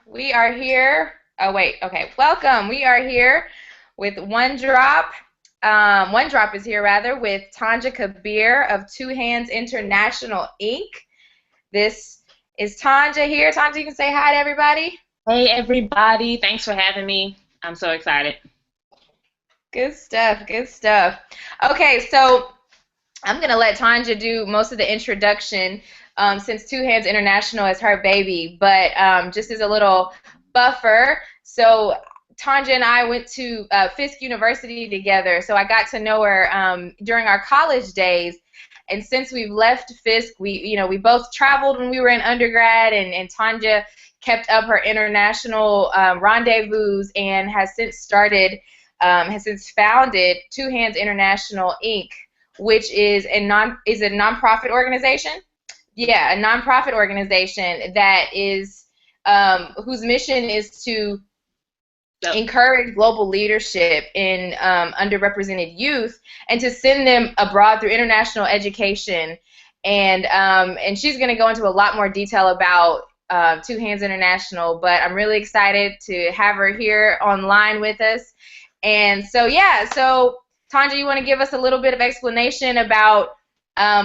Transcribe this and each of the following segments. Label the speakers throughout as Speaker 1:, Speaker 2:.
Speaker 1: We are here. Oh, wait. Okay. Welcome. We are here with One Drop. One Drop is here, rather, with Tonja Khabir of Two Hands International Inc. This is Tonja here. Tonja, you can say hi to everybody.
Speaker 2: Hey everybody, thanks for having me. I'm so excited.
Speaker 1: Good stuff. Good stuff. Okay, so I'm going to let Tanja do most of the introduction since Two Hands International is her baby. But just as a little buffer, so Tanja and I went to Fisk University together. So I got to know her during our college days. And since we've left Fisk, we both traveled when we were in undergrad, and Tanja kept up her international rendezvous and has since founded Two Hands International Inc., which is a nonprofit organization. Yeah, a nonprofit organization that is whose mission is to
Speaker 2: Yep.
Speaker 1: encourage global leadership in underrepresented youth and to send them abroad through international education. And she's going to go into a lot more detail about Two Hands International, but I'm really excited to have her here online with us. And so, yeah, so Tanja, you want to give us a little bit of explanation about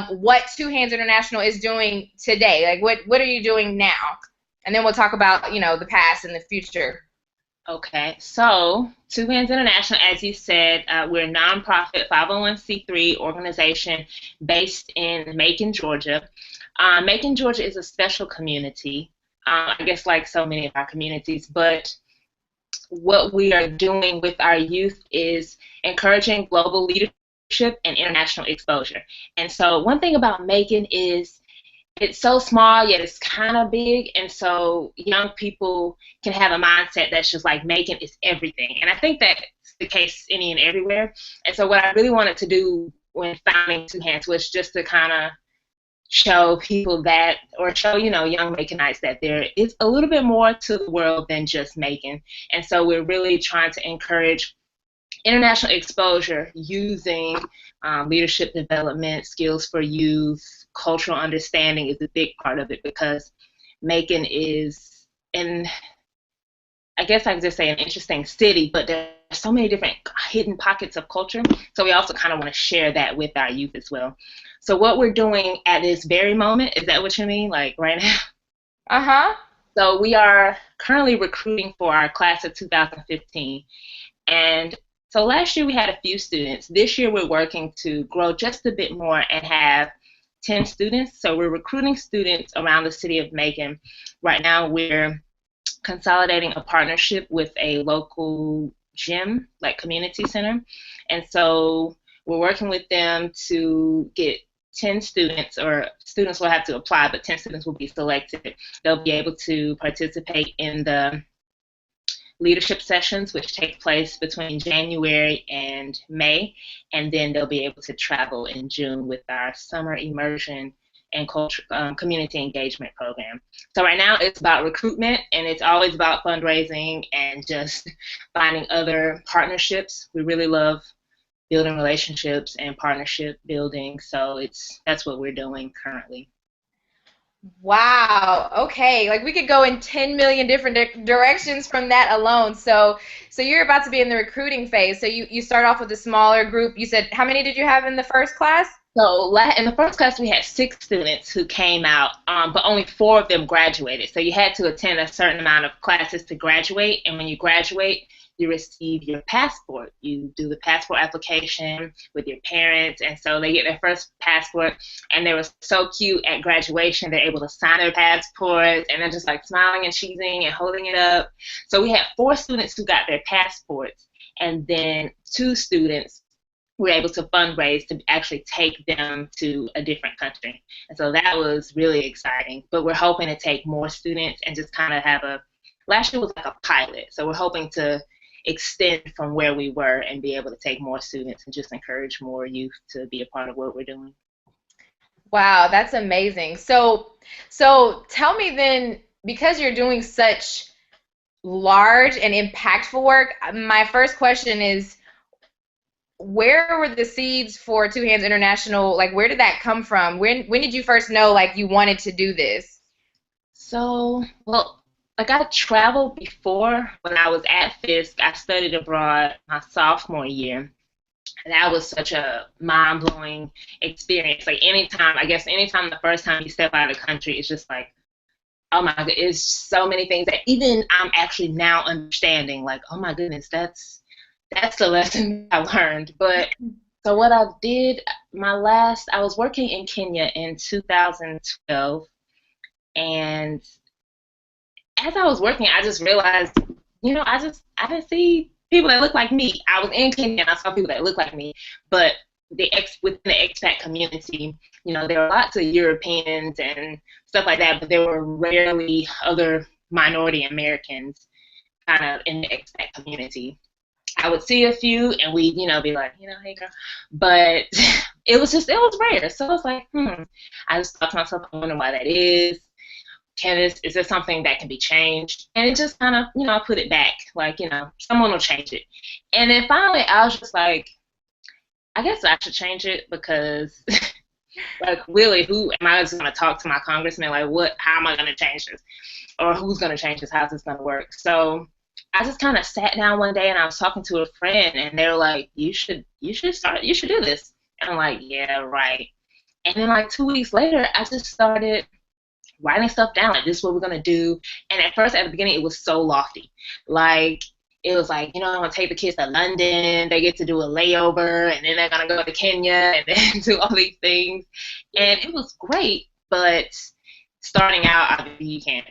Speaker 1: what Two Hands International is doing today? Like, what are you doing now? And then we'll talk about, the past and the future.
Speaker 2: Okay, so Two Hands International, as you said, we're a nonprofit 501c3 organization based in Macon, Georgia. Macon, Georgia is a special community, I guess like so many of our communities, but what we are doing with our youth is encouraging global leadership and international exposure. And so one thing about Macon is it's so small yet it's kind of big, and so young people can have a mindset that's just like Macon is everything, and I think that's the case any and everywhere. And so what I really wanted to do when founding Two Hands was just to kind of show people that, or show young Maconites that there is a little bit more to the world than just Macon. And so we're really trying to encourage international exposure using leadership development, skills for youth, cultural understanding is a big part of it because Macon is, in, I guess I could just say, an interesting city, but there are so many different hidden pockets of culture. So we also kind of want to share that with our youth as well. So what we're doing at this very moment, is that what you mean, like right now?
Speaker 1: Uh-huh.
Speaker 2: So we are currently recruiting for our class of 2015. And so last year we had a few students. This year we're working to grow just a bit more and have 10 students. So we're recruiting students around the city of Macon. Right now we're consolidating a partnership with a local gym, like community center. And so we're working with them to get 10 students, or students will have to apply, but 10 students will be selected. They'll be able to participate in the leadership sessions, which take place between January and May, and then they'll be able to travel in June with our summer immersion and culture, community engagement program. So right now it's about recruitment, and it's always about fundraising and just finding other partnerships. We really love building relationships and partnership building, so that's what we're doing currently.
Speaker 1: Wow. Okay. Like we could go in 10 million different directions from that alone. So you're about to be in the recruiting phase. So you start off with a smaller group. You said how many did you have in the first class?
Speaker 2: So in the first class, we had 6 students who came out, but only 4 of them graduated. So you had to attend a certain amount of classes to graduate, and when you graduate, you receive your passport. You do the passport application with your parents, and so they get their first passport, and they were so cute at graduation. They're able to sign their passports, and they're just like smiling and cheesing and holding it up. So we had 4 students who got their passports, and then 2 students were able to fundraise to actually take them to a different country. And so that was really exciting. But we're hoping to take more students and just kind of have last year was like a pilot. So we're hoping to extend from where we were and be able to take more students and just encourage more youth to be a part of what we're doing.
Speaker 1: Wow, that's amazing. So tell me then, because you're doing such large and impactful work, my first question is where were the seeds for Two Hands International? Like, where did that come from? When did you first know like you wanted to do this?
Speaker 2: So, well, like I traveled before when I was at Fisk. I studied abroad my sophomore year. And that was such a mind blowing experience. Like anytime, I guess anytime the first time you step out of the country, it's just like, oh my god, it's so many things that even I'm actually now understanding. Like, oh my goodness, that's the lesson I learned. But so what I did, I was working in Kenya in 2012, and as I was working, I just realized, I didn't see people that look like me. I was in Kenya and I saw people that look like me, but within the expat community, there were lots of Europeans and stuff like that, but there were rarely other minority Americans kind of in the expat community. I would see a few and we'd, be like, hey girl. But it was rare. So I was like, I just thought to myself, I wonder why that is. Is this something that can be changed? And it just kind of, I put it back, like, someone will change it. And then finally, I was just like, I guess I should change it because, like, really, who am I just going to talk to my congressman? Like, how am I going to change this? Or who's going to change this? How's this going to work? So I just kind of sat down one day and I was talking to a friend and they were like, you should do this. And I'm like, yeah, right. And then like 2 weeks later, I just started writing stuff down, like this is what we're gonna do. And at first, at the beginning, it was so lofty. Like it was like, I'm gonna take the kids to London, they get to do a layover, and then they're gonna go to Kenya and then do all these things. And it was great, but starting out, obviously you can't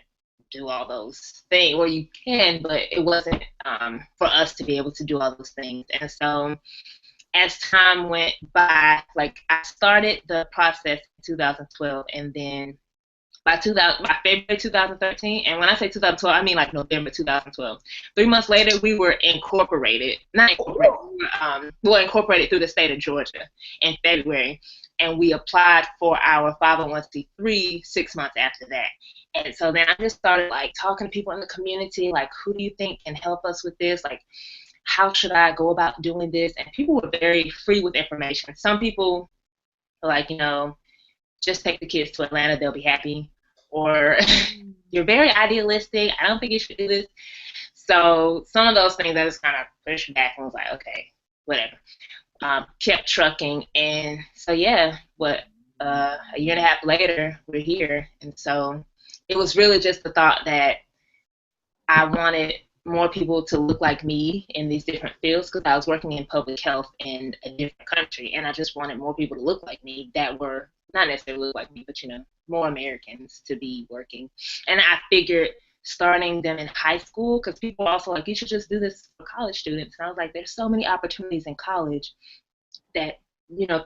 Speaker 2: do all those things, or you can, but it wasn't for us to be able to do all those things. And so as time went by, like I started the process in 2012, and then by February 2013, and when I say 2012, I mean like November 2012. 3 months later, we were incorporated, not incorporated, we were incorporated through the state of Georgia in February, and we applied for our 501c3 6 months after that. And so then I just started like talking to people in the community, like, who do you think can help us with this? Like, how should I go about doing this? And people were very free with information. Some people were like, just take the kids to Atlanta, they'll be happy. Or you're very idealistic, I don't think you should do this. So some of those things I just kind of pushed back and was like, okay, whatever. Kept trucking. And so, yeah, a year and a half later, we're here. And so it was really just the thought that I wanted more people to look like me in these different fields because I was working in public health in a different country, and I just wanted more people to look like me that were not necessarily look like me, but more Americans to be working. And I figured starting them in high school, because people also like, you should just do this for college students. And I was like, there's so many opportunities in college that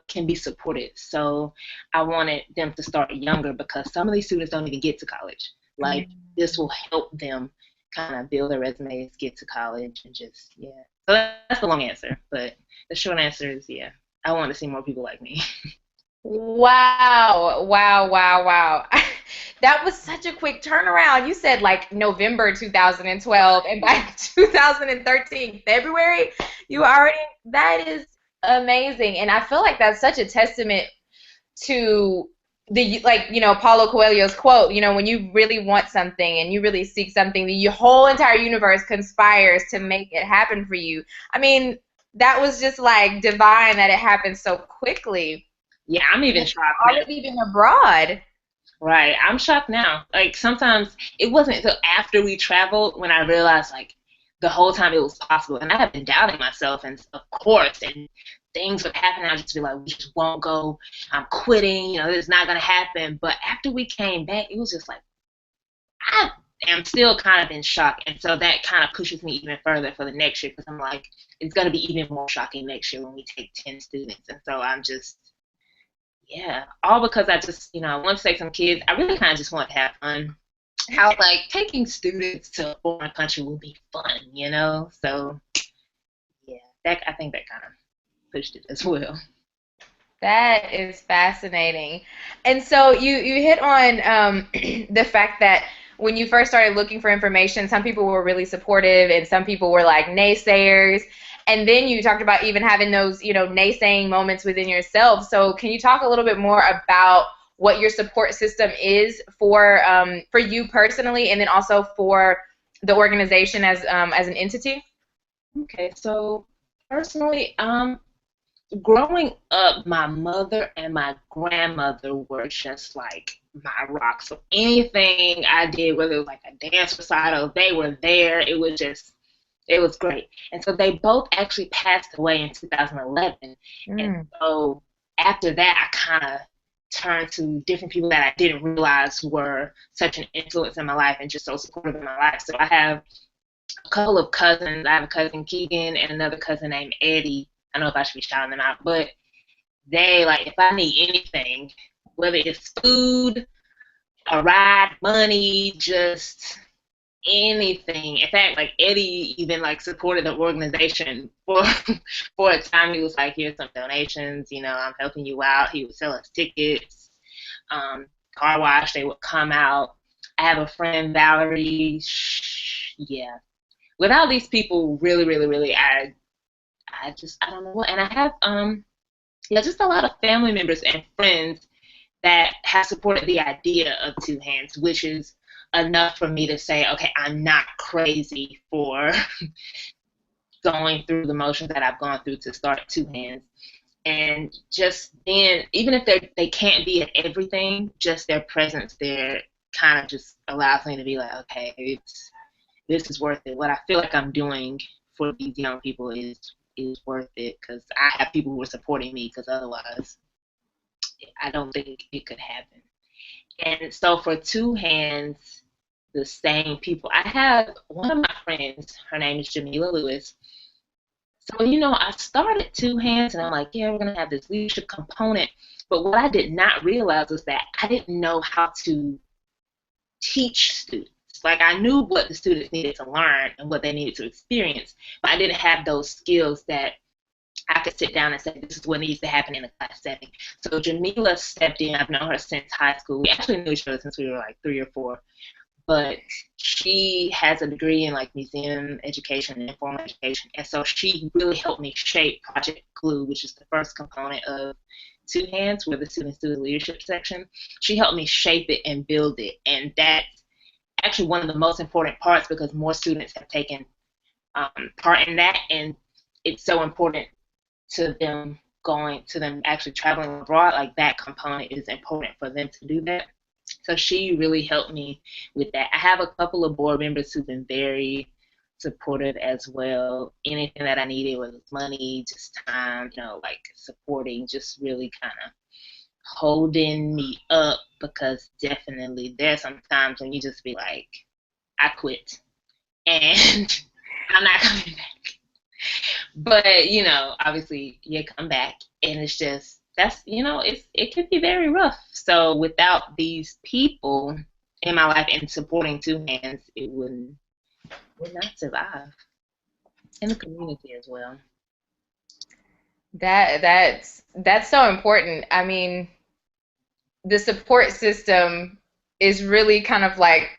Speaker 2: can be supported. So I wanted them to start younger because some of these students don't even get to college. Like this will help them kind of build their resumes, get to college, and just yeah. So that's the long answer, but the short answer is yeah. I want to see more people like me.
Speaker 1: Wow, wow, wow, wow. That was such a quick turnaround. You said like November 2012, and by 2013, February, you already, that is amazing. And I feel like that's such a testament to the, like, Paulo Coelho's quote, when you really want something and you really seek something, the whole entire universe conspires to make it happen for you. I mean, that was just like divine that it happened so quickly.
Speaker 2: Yeah, I'm even shocked now.
Speaker 1: Already been abroad.
Speaker 2: Right, I'm shocked now. Like sometimes it wasn't until after we traveled when I realized like the whole time it was possible, and I have been doubting myself, and of course, and things would happen. I'd just be like, we just won't go. I'm quitting. It's not gonna happen. But after we came back, it was just like I am still kind of in shock, and so that kind of pushes me even further for the next year because I'm like, it's gonna be even more shocking next year when we take 10 students, and so I'm just yeah, all because I just, I want to take some kids. I really kind of just want to have fun. How like taking students to a foreign country will be fun. So yeah, I think that kind of pushed it as well.
Speaker 1: That is fascinating. And so you hit on the fact that when you first started looking for information, some people were really supportive and some people were like naysayers. And then you talked about even having those, naysaying moments within yourself. So can you talk a little bit more about what your support system is for you personally, and then also for the organization as an entity?
Speaker 2: Okay, so personally, growing up, my mother and my grandmother were just like my rock. So anything I did, whether it was like a dance recital, they were there. It was great. And so they both actually passed away in 2011. And
Speaker 1: Mm.
Speaker 2: so after that, I kind of turned to different people that I didn't realize were such an influence in my life and just so supportive in my life. So I have a couple of cousins. I have a cousin Keegan and another cousin named Eddie. I don't know if I should be shouting them out, but they, like, if I need anything, whether it's food, a ride, money, just anything. In fact, like Eddie even like supported the organization for for a time. He was like, "Here's some donations. I'm helping you out." He would sell us tickets, car wash. They would come out. I have a friend, Valerie. Yeah. Without these people, really, really, really, I don't know what. And I have yeah, just a lot of family members and friends that have supported the idea of Two Hands, which is enough for me to say, okay, I'm not crazy for going through the motions that I've gone through to start Two Hands. And just then, even if they can't be at everything, just their presence there kind of just allows me to be like, okay, this is worth it. What I feel like I'm doing for these young people is worth it, because I have people who are supporting me, because otherwise I don't think it could happen. And so for Two Hands, the same people. I have one of my friends, her name is Jamila Lewis. So, I started Two Hands and I'm like, yeah, we're going to have this leadership component. But what I did not realize was that I didn't know how to teach students. Like, I knew what the students needed to learn and what they needed to experience, but I didn't have those skills that I could sit down and say, this is what needs to happen in a class setting. So Jamila stepped in. I've known her since high school. We actually knew each other since we were like 3 or 4. But she has a degree in like museum education and informal education. And so she really helped me shape Project Glue, which is the first component of Two Hands, where the students do the leadership section. She helped me shape it and build it. And that's actually one of the most important parts, because more students have taken part in that. And it's so important to them actually traveling abroad. Like, that component is important for them to do that. So she really helped me with that. I have a couple of board members who've been very supportive as well. Anything that I needed, whether it's money, just time, like supporting, just really kind of holding me up, because definitely there's some times when you just be like, I quit and I'm not coming back. But obviously you come back, and it's just it can be very rough. So without these people in my life and supporting Two Hands, it would not survive. In the community as well.
Speaker 1: That's so important. I mean, the support system is really kind of like,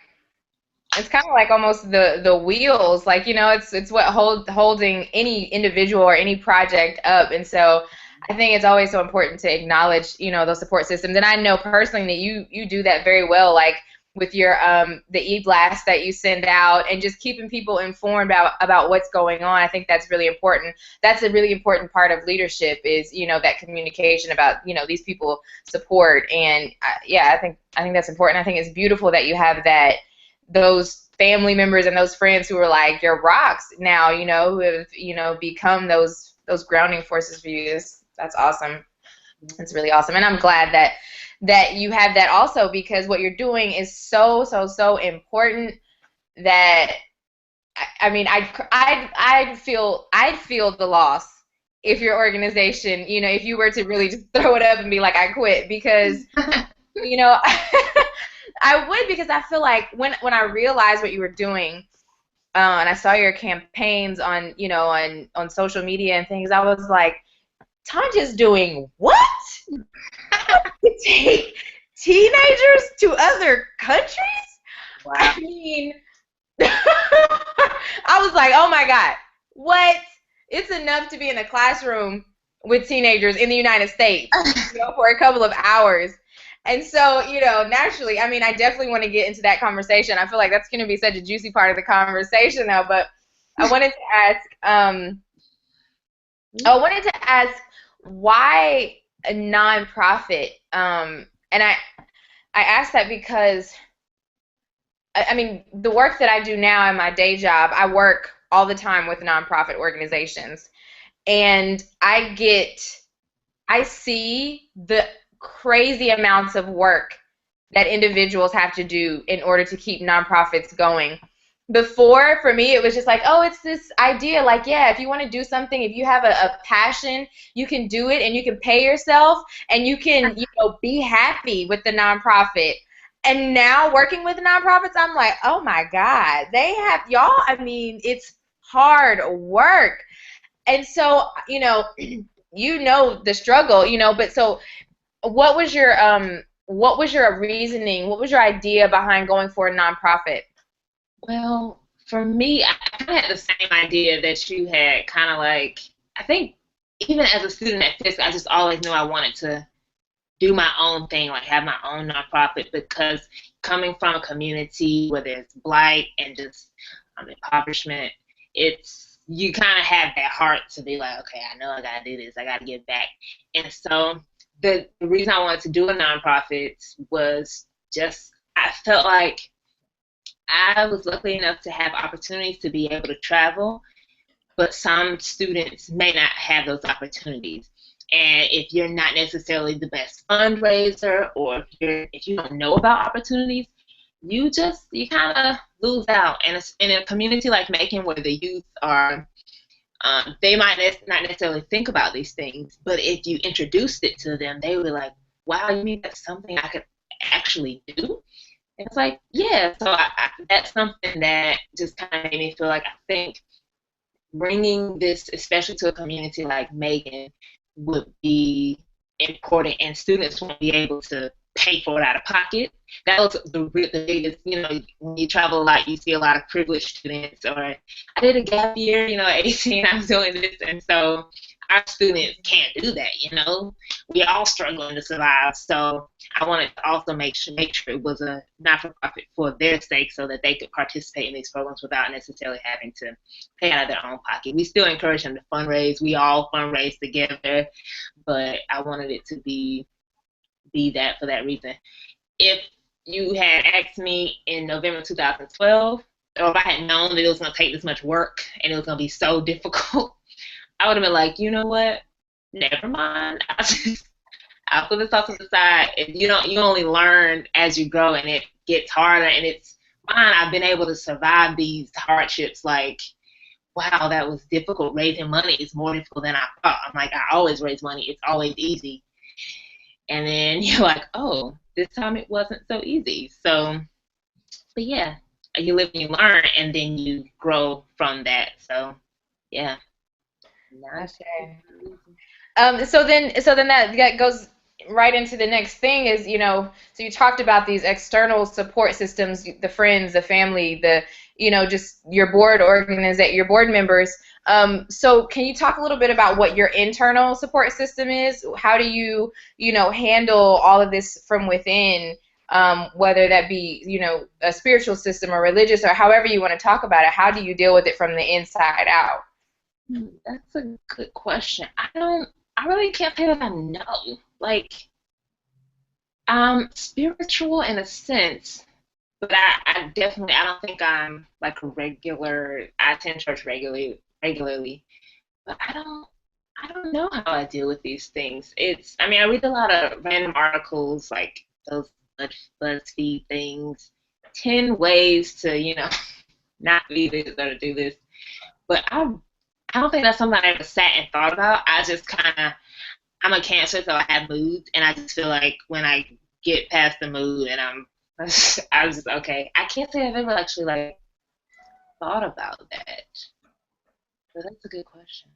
Speaker 1: it's kind of like almost the wheels, like, it's what holding any individual or any project up. And so I think it's always so important to acknowledge, those support systems. And I know personally that you do that very well, like with your the e-blast that you send out, and just keeping people informed about what's going on. I think that's really important. That's a really important part of leadership, is that communication about these people support. And yeah, I think that's important. I think it's beautiful that you have those family members and those friends who are like your rocks now, who have become those grounding forces for you. That's awesome. It's really awesome. And I'm glad that you have that also, because what you're doing is so important. That I mean, I'd feel the loss if your organization, if you were to really just throw it up and be like, I quit, because I would, because I feel like when I realized what you were doing, and I saw your campaigns on on social media and things, I was like, Tonja's doing what? To take teenagers to other countries?
Speaker 2: Wow.
Speaker 1: I mean, I was like, oh my God, what? It's enough to be in a classroom with teenagers in the United States, for a couple of hours. And so, naturally, I mean, I definitely want to get into that conversation. I feel like that's going to be such a juicy part of the conversation now. But I wanted to ask, I wanted to ask why a nonprofit? And I asked that because I mean, the work that I do now in my day job, I work all the time with nonprofit organizations, and I see the crazy amounts of work that individuals have to do in order to keep nonprofits going. Before, for me, it was just like, oh, it's this idea. Like, yeah, if you want to do something, if you have a passion, you can do it and you can pay yourself and you can, be happy with the nonprofit. And now working with nonprofits, I'm like, oh my God, they have y'all. I mean, it's hard work. And so, the struggle, but so what was your reasoning? What was your idea behind going for a nonprofit?
Speaker 2: Well, for me, I kind of had the same idea that you had, kind of like, I think even as a student at Fisk, I just always knew I wanted to do my own thing, like have my own nonprofit, because coming from a community where there's blight and just impoverishment, you kind of have that heart to be like, okay, I know I gotta do this, I gotta give back. And so the reason I wanted to do a nonprofit was just I felt like I was lucky enough to have opportunities to be able to travel, but some students may not have those opportunities. And if you're not necessarily the best fundraiser, or if you don't know about opportunities, you kind of lose out. And it's in a community like Macon, where the youth are, they might not necessarily think about these things, but if you introduced it to them, they were like, "Wow, you mean that's something I could actually do?" And it's like, yeah. So that's something that just kind of made me feel like I think bringing this, especially to a community like Megan, would be important, and students won't be able to pay for it out of pocket. That was the biggest, when you travel a lot, you see a lot of privileged students, or I did a gap year, at 18, I was doing this, and so our students can't do that. We all struggling to survive, so I wanted to also make sure it was a not-for-profit for their sake, so that they could participate in these programs without necessarily having to pay out of their own pocket. We still encourage them to fundraise. We all fundraise together, but I wanted it to be that for that reason. If you had asked me in November 2012, or if I had known that it was going to take this much work and it was going to be so difficult, I would have been like, you know what? Never mind. I'll put this off to the side. You only learn as you grow, and it gets harder, and it's fine. I've been able to survive these hardships. Like, wow, that was difficult. Raising money is more difficult than I thought. I'm like, I always raise money. It's always easy. And then you're like, oh, this time it wasn't so easy. So, but yeah, you live and you learn, and then you grow from that. So, yeah.
Speaker 1: Okay. So then that goes right into the next thing is, so you talked about these external support systems, the friends, the family, just your your board members. So can you talk a little bit about what your internal support system is? How do you, handle all of this from within, whether that be, a spiritual system or religious or however you want to talk about it? How do you deal with it from the inside out?
Speaker 2: That's a good question. I really can't say that I know. Like, spiritual in a sense, but I don't think I'm like a regular. I attend church regularly, but I don't know how I deal with these things. I mean, I read a lot of random articles, like those BuzzFeed things, 10 ways to, not be this or to do this. But I don't think that's something I ever sat and thought about. I'm a Cancer, so I have moods, and I just feel like when I get past the mood, and I was just okay. I can't say I've ever actually like thought about that. But that's a good question.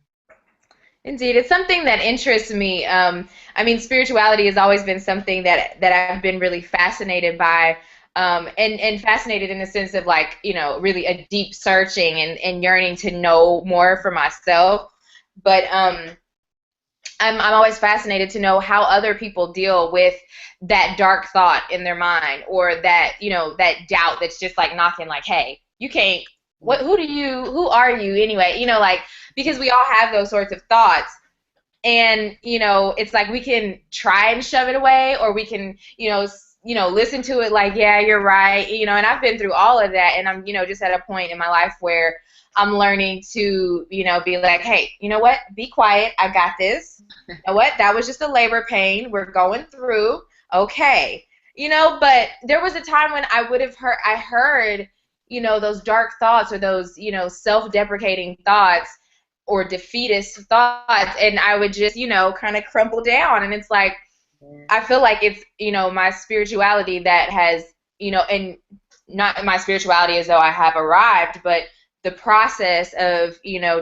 Speaker 1: Indeed, it's something that interests me. I mean, spirituality has always been something that I've been really fascinated by, and fascinated in the sense of like, really a deep searching and yearning to know more for myself. But I'm always fascinated to know how other people deal with that dark thought in their mind, or that, that doubt that's just like knocking, like, hey, you can't, who are you anyway? Like, because we all have those sorts of thoughts. And, it's like we can try and shove it away, or we can, listen to it like, yeah, you're right. And I've been through all of that. And I'm, just at a point in my life where I'm learning to, be like, hey, you know what? Be quiet. I got this. You know what? That was just a labor pain. We're going through. Okay. But there was a time when I heard, those dark thoughts, or those, self-deprecating thoughts, or defeatist thoughts, and I would just, kind of crumple down. And it's like,
Speaker 2: Yeah.
Speaker 1: I feel like it's, my spirituality that has, and not my spirituality as though I have arrived, but the process of,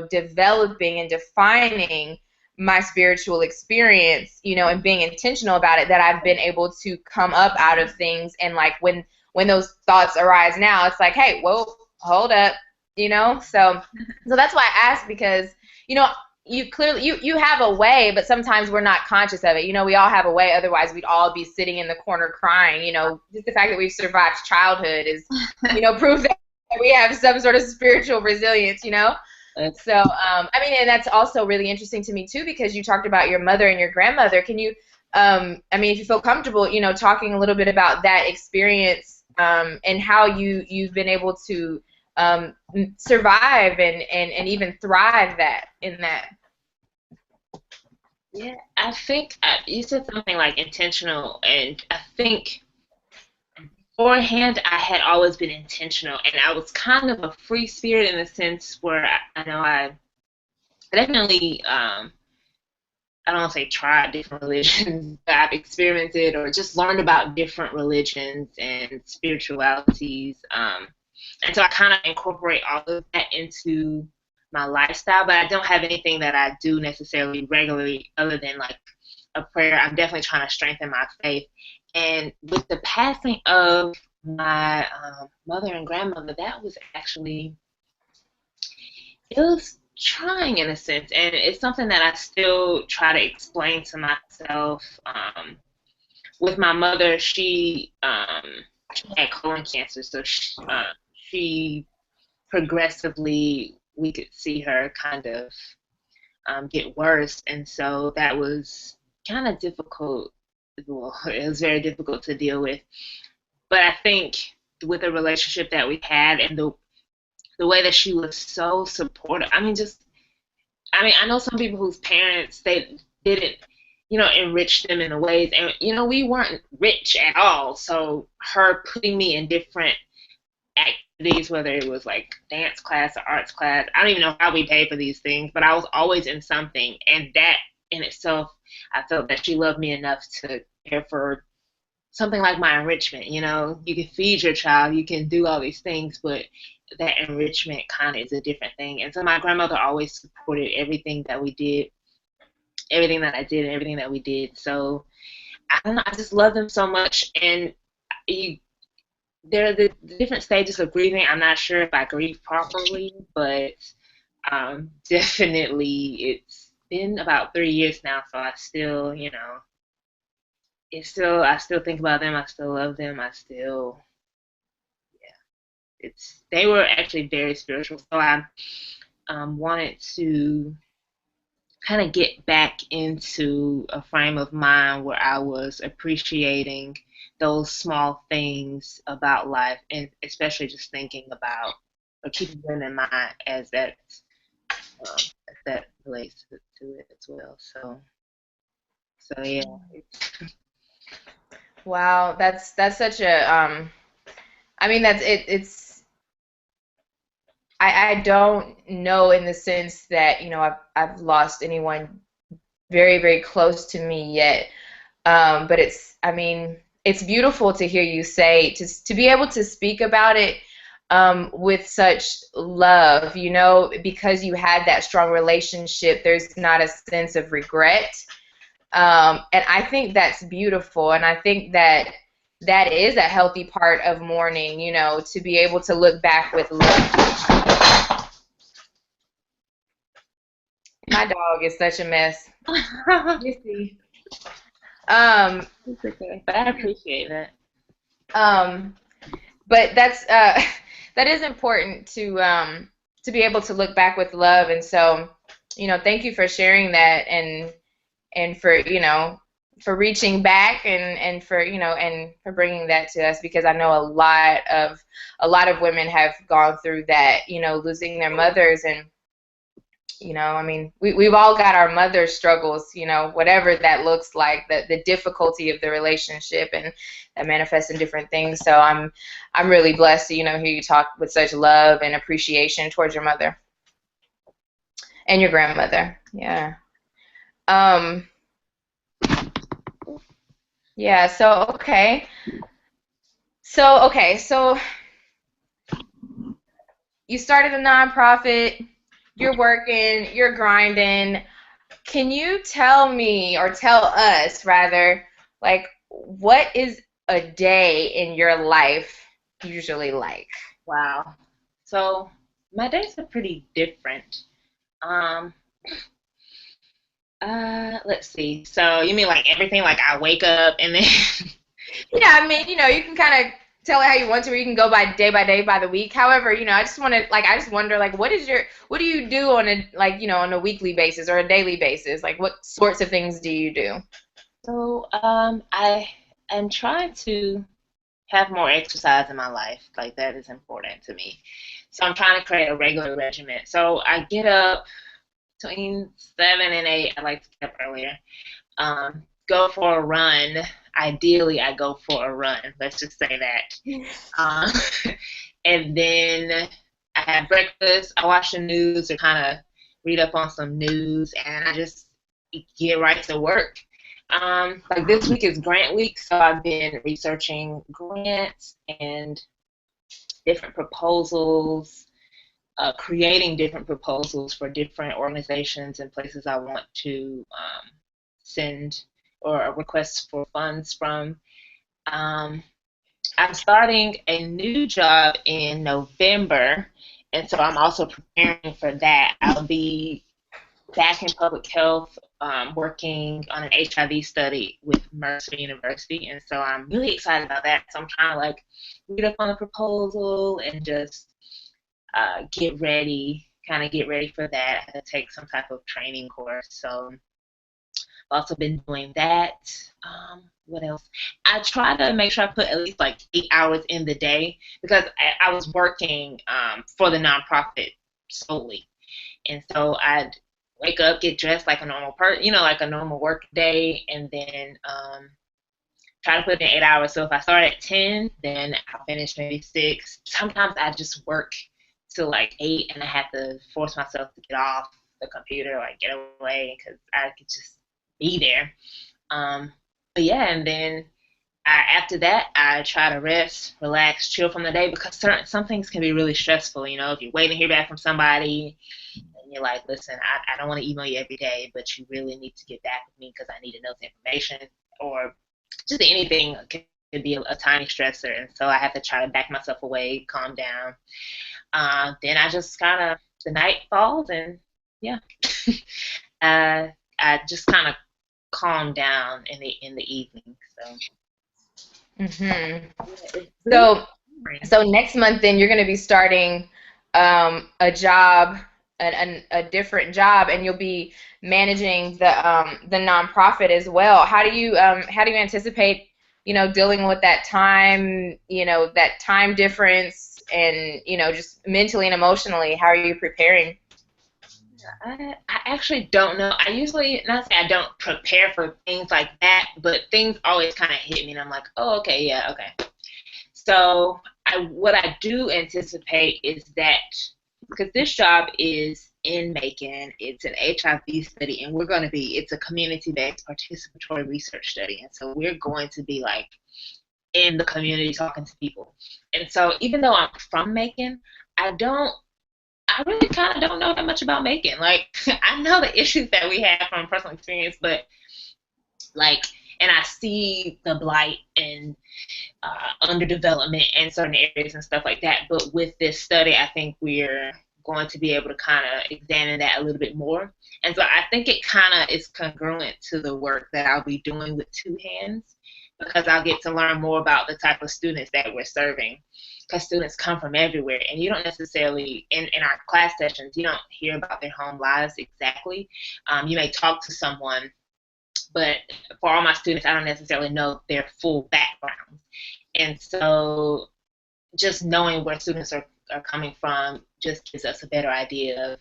Speaker 1: developing and defining my spiritual experience, and being intentional about it, that I've been able to come up out of things. And like, when those thoughts arise now, it's like, hey, whoa, hold up, so that's why I asked, because, you clearly, you have a way, but sometimes we're not conscious of it. We all have a way, otherwise we'd all be sitting in the corner crying. Just the fact that we've survived childhood is, proof that we have some sort of spiritual resilience. So, I mean, and that's also really interesting to me too, because you talked about your mother and your grandmother. Can you, I mean, if you feel comfortable, talking a little bit about that experience, and how you've been able to survive and even thrive in that.
Speaker 2: Yeah, I think you said something like intentional, and I think beforehand I had always been intentional, and I was kind of a free spirit in the sense where I know I definitely I don't want to say tried different religions, but I've experimented or just learned about different religions and spiritualities. And so I kind of incorporate all of that into my lifestyle, but I don't have anything that I do necessarily regularly other than like a prayer. I'm definitely trying to strengthen my faith. And with the passing of my mother and grandmother, that was actually, it was trying in a sense, and it's something that I still try to explain to myself. With my mother, she had colon cancer, so she progressively, we could see her kind of get worse, and so that was kind of difficult. Well, it was very difficult to deal with. But I think with the relationship that we had, and the way that she was so supportive. I mean, I know some people whose parents, they didn't, enrich them in the ways, and we weren't rich at all. So her putting me in different activities, whether it was like dance class or arts class, I don't even know how we paid for these things, but I was always in something, and that in itself, I felt that she loved me enough to care for something like my enrichment. You can feed your child, you can do all these things, but that enrichment kind of is a different thing. And so my grandmother always supported everything that we did, everything that I did, and everything that we did. So I don't know, I just love them so much. And you, there are the different stages of grieving. I'm not sure if I grieve properly, but definitely it's been about 3 years now, so I still, I still think about them. I still love them. I still, they were actually very spiritual. So I wanted to kind of get back into a frame of mind where I was appreciating those small things about life, and especially just thinking about or keeping them in mind as that relates to it as well. So yeah.
Speaker 1: Wow, that's such a I mean, that's it. I don't know, in the sense that, I've lost anyone very, very close to me yet. But I mean, it's beautiful to hear you say, to be able to speak about it, with such love, because you had that strong relationship. There's not a sense of regret. And I think that's beautiful. And I think that is a healthy part of mourning, to be able to look back with love. My dog is such a mess. Missy.
Speaker 2: It's okay, but I appreciate it.
Speaker 1: Um, but that's that is important to be able to look back with love, and so thank you for sharing that, and for for reaching back, and for and for bringing that to us, because I know a lot of women have gone through that, losing their mothers. And I mean, we've all got our mother struggles, whatever that looks like, the difficulty of the relationship, and that manifests in different things. So I'm really blessed to, hear you talk with such love and appreciation towards your mother and your grandmother. Yeah. Um, yeah, so okay. So you started a nonprofit, you're working, you're grinding. Can you tell me, or tell us rather, like, what is a day in your life usually like?
Speaker 2: Wow. So my days are pretty different. Um, let's see. So you mean like everything? Like I wake up and then
Speaker 1: Yeah, I mean, you can kind of tell it how you want to, or you can go by day by the week. However, I just wonder, like, what do you do on a, like, on a weekly basis or a daily basis? Like, what sorts of things do you do?
Speaker 2: I am trying to have more exercise in my life. Like that is important to me. So I'm trying to create a regular regimen. So I get up between 7 and 8. I like to get up earlier. Go for a run. Ideally, I go for a run. Let's just say that. Um, and then I have breakfast. I watch the news or kind of read up on some news, and I just get right to work. Like this week is grant week, so I've been researching grants and different proposals, creating different proposals for different organizations and places I want to send or request for funds from. Um, I'm starting a new job in November, and so I'm also preparing for that. I'll be back in public health, working on an HIV study with Mercer University, and so I'm really excited about that. So I'm trying to like read up on the proposal and just get ready for that. I had to take some type of training course, so I've also been doing that. What else? I try to make sure I put at least like 8 hours in the day because I was working for the nonprofit solely, and so I'd wake up, get dressed like a normal like a normal work day, and then try to put in 8 hours. So if I start at 10, then I'll finish maybe 6. Sometimes I just work till like 8, and I have to force myself to get off the computer, like get away, because I could just be there. Um, but yeah, and then after that, I try to rest, relax, chill from the day because some things can be really stressful. If you're waiting to hear back from somebody and you're like, listen, I don't want to email you every day, but you really need to get back with me because I need to know the information, or just anything could be a tiny stressor. And so I have to try to back myself away, calm down. Then I just kind of, the night falls and yeah, I just kind of calm down in the evening. So
Speaker 1: Hmm.
Speaker 2: yeah, it's really
Speaker 1: So,
Speaker 2: boring.
Speaker 1: so next month, then you're going to be starting a job, a different job, and you'll be managing the nonprofit as well. How do you anticipate, dealing with that time difference, and just mentally and emotionally? How are you preparing?
Speaker 2: I actually don't know. I usually, not say I don't prepare for things like that, but things always kind of hit me, and I'm like, oh, okay, yeah, okay. So what I do anticipate is that because this job is in Macon, it's an HIV study, and it's a community-based participatory research study, and so we're going to be like in the community talking to people. And so even though I'm from Macon, I don't I really kind of don't know that much about Macon. Like, I know the issues that we have from personal experience, but like, and I see the blight and underdevelopment in certain areas and stuff like that. But with this study, I think we're going to be able to kind of examine that a little bit more. And so I think it kind of is congruent to the work that I'll be doing with Two Hands, because I'll get to learn more about the type of students that we're serving. Because students come from everywhere, and you don't necessarily, in our class sessions, you don't hear about their home lives exactly. You may talk to someone, but for all my students, I don't necessarily know their full background. And so just knowing where students are coming from just gives us a better idea of,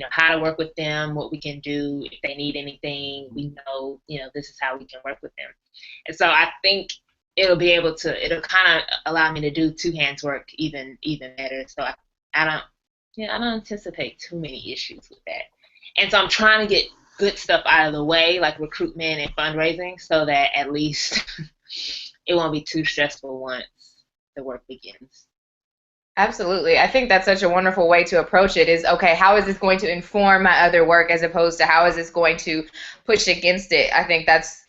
Speaker 2: how to work with them, what we can do if they need anything. We know, this is how we can work with them. And so I think it'll kind of allow me to do Two Hands work even better. So I don't, I don't anticipate too many issues with that. And so I'm trying to get good stuff out of the way, like recruitment and fundraising, so that at least it won't be too stressful once the work begins.
Speaker 1: Absolutely. I think that's such a wonderful way to approach it is, okay, how is this going to inform my other work as opposed to how is this going to push against it? I think that's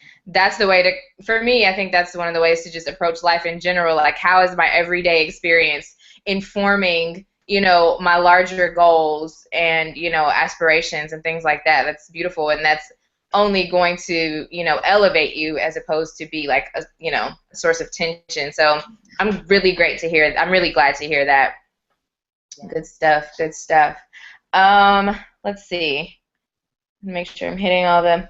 Speaker 1: the way to, for me, I think that's one of the ways to just approach life in general. Like, how is my everyday experience informing, my larger goals and, aspirations and things like that? That's beautiful. And that's only going to, elevate you as opposed to be like a source of tension. So I'm really glad to hear that.
Speaker 2: Yeah.
Speaker 1: Good stuff. Good stuff. Let's see. Make sure I'm hitting all the.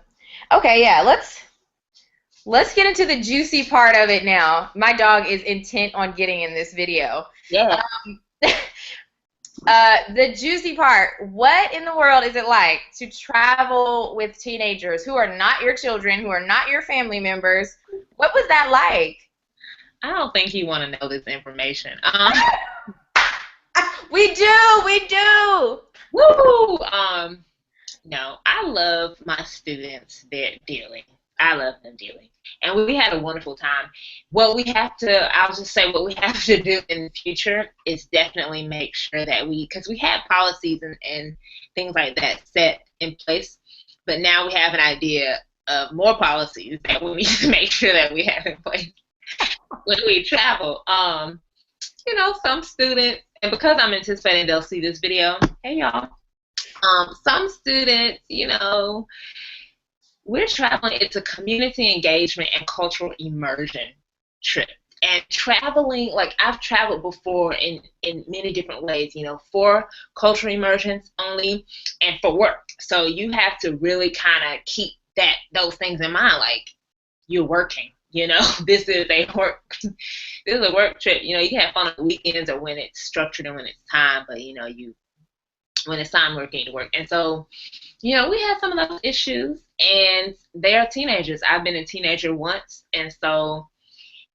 Speaker 1: Okay, yeah. Let's get into the juicy part of it now. My dog is intent on getting in this video.
Speaker 2: Yeah.
Speaker 1: The juicy part. What in the world is it like to travel with teenagers who are not your children, who are not your family members? What was that like?
Speaker 2: I don't think you want to know this information.
Speaker 1: We do.
Speaker 2: Woo! No, I love my students dearly. I love them dearly. And we had a wonderful time. I'll just say what we have to do in the future is definitely make sure that because we have policies and things like that set in place, but now we have an idea of more policies that we need to make sure that we have in place when we travel. Some students, and because I'm anticipating they'll see this video, hey y'all, some students, we're traveling. It's a community engagement and cultural immersion trip. And traveling, like I've traveled before in many different ways, for cultural immersions only and for work. So you have to really kind of keep those things in mind, like you're working. This is a work trip. You can have fun on the weekends or when it's structured and when it's time, but when it's time working to work. And so, we had some of those issues, and they are teenagers. I've been a teenager once, and so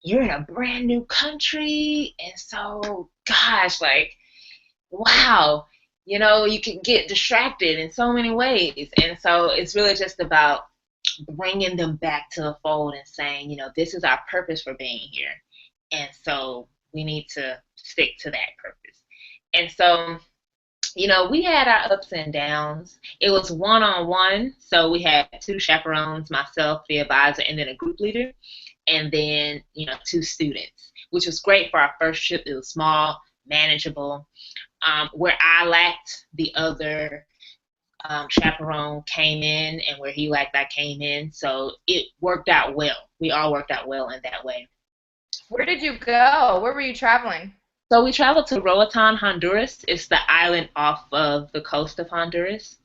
Speaker 2: you're in a brand new country, and so, gosh, like, wow, you can get distracted in so many ways. And so it's really just about bringing them back to the fold and saying, this is our purpose for being here. And so we need to stick to that purpose. And so, we had our ups and downs. It was one-on-one, so we had two chaperones, myself, the advisor, and then a group leader, and then, two students, which was great for our first trip. It was small, manageable. Where I lacked, the other chaperone came in, and where he lacked, I came in. So it worked out well. We all worked out well in that way.
Speaker 1: Where did you go? Where were you traveling?
Speaker 2: So we traveled to Roatan, Honduras. It's the island off of the coast of Honduras,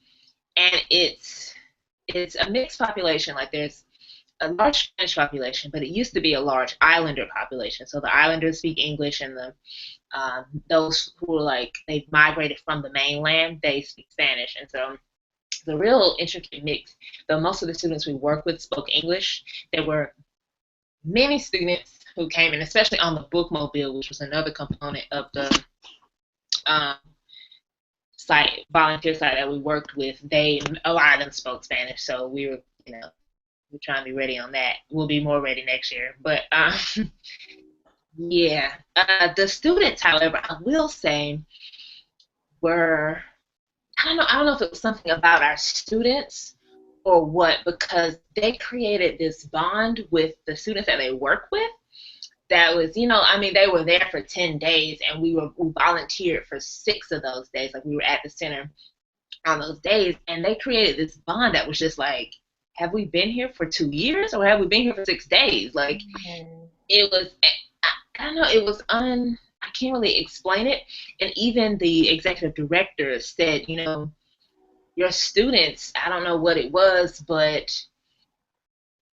Speaker 2: and it's a mixed population. Like there's a large Spanish population, but it used to be a large Islander population. So the Islanders speak English, and those who are they've migrated from the mainland, they speak Spanish. And so it's a real intricate mix. Though most of the students we worked with spoke English, there were many students who came in, especially on the bookmobile, which was another component of the volunteer site that we worked with. A lot of them spoke Spanish, so we were, we're trying to be ready on that. We'll be more ready next year. But yeah, the students, however, I will say, were I don't know if it was something about our students or what, because they created this bond with the students that they work with that was, I mean, they were there for 10 days, and we volunteered for 6 of those days. Like, we were at the center on those days, and they created this bond that was just like, have we been here for 2 years, or have we been here for 6 days? Like,
Speaker 1: Mm.
Speaker 2: it was, I don't know, it was I can't really explain it. And even the executive director said, your students, I don't know what it was, but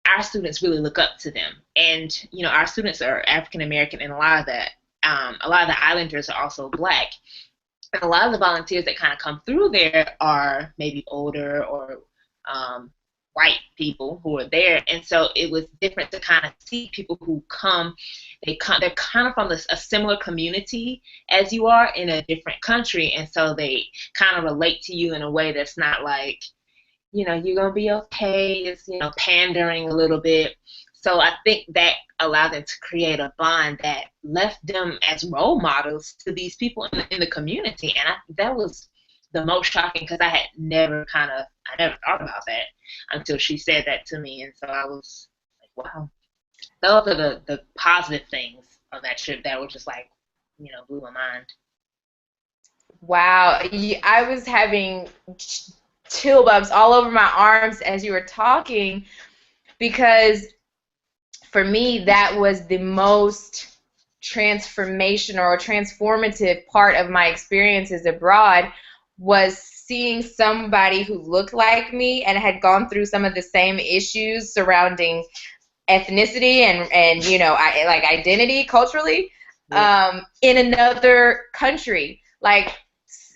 Speaker 2: our students really look up to them. And, our students are African American, and a lot of the islanders are also Black. And a lot of the volunteers that kind of come through there are maybe older or white people who are there. And so it was different to kind of see people who come. They're kind of from a similar community as you are in a different country. And so they kind of relate to you in a way that's not like, you're going to be okay. It's, pandering a little bit. So I think that allowed them to create a bond that left them as role models to these people in the community. And that was the most shocking, because I never thought about that until she said that to me. And so I was like, wow, those are the positive things of that trip that were just like, blew my mind.
Speaker 1: Wow. I was having chill bumps all over my arms as you were talking, because for me, that was the most transformational or transformative part of my experiences abroad, was seeing somebody who looked like me and had gone through some of the same issues surrounding ethnicity and like identity culturally, in another country. Like,